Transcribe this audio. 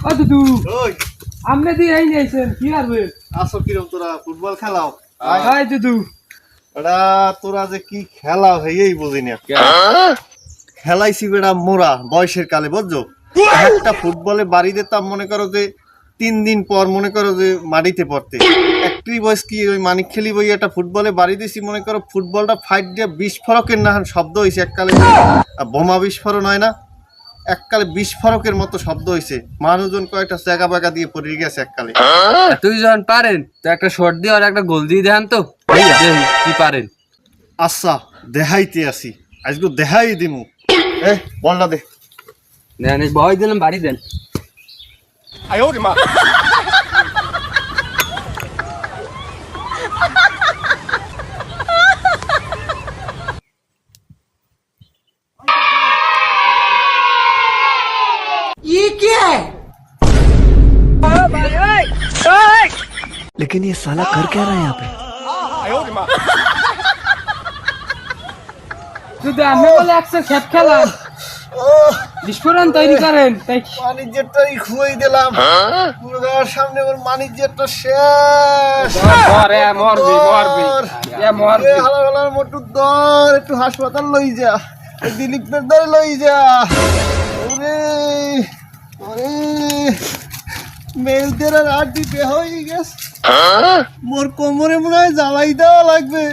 ও দুদু ওই আমনে দি এই নাইছেন কি আরবে আসো কিরম তোরা ফুটবল খেলাও? হাই দুদু বেটা তোরা যে কি খেলাও হেই বুঝি না। খেলাইছি বেটা মোরা বয়সের কালে বুঝছো, একটা ফুটবলে বাড়ি দিতাম মনে করো যে 3 দিন পর মনে করো যে মাটিতে পড়তে। একটি বয়স কি ওই মানিক খেলি বই একটা ফুটবলে বাড়ি দিছি মনে করো ফুটবলটা ফাইট দিয়ে বিস্ফোরকের নাহান শব্দ হয়েছে এককালে, বোমা বিস্ফোরণ হয় না এককালে বিস্ফোরকের মতো শব্দ হয়েছে, মানুষজন কয়েকটা জায়গা বাগা দিয়ে পড়ে গেছে এককালে। তুই যখন পারেন তো একটা শর্ট দিয়ে আর একটা গোল দিয়ে দেন তো কি পারেন। আচ্ছা দেখাইতে আসি, আজকে দেখাই দিমু। বলটা দে। দেন ভয় দিলাম বাড়ি দেন। लेकिन ये साला कर क्या रहा है यहाँ पे? দুদু আমনে বলে একশো খেত খেলাম বিস্ফোরণ তৈরি করেন তাই মানিজ্যটাই খুঁই দিলাম, পুরোর সামনে ওর মানিজ্যটা শেষ। মরে মরবি মরবি এ মরবি হালা হালার মোটু দর একটু হাসপাতাল লই যা, দিলীপের দরে লই যা। ওরে ওরে মেলদের আর আড্ডি বে হয়ে গেছে, মোর কোমরে মনে হয় জ্বালাই দেওয়া লাগবে।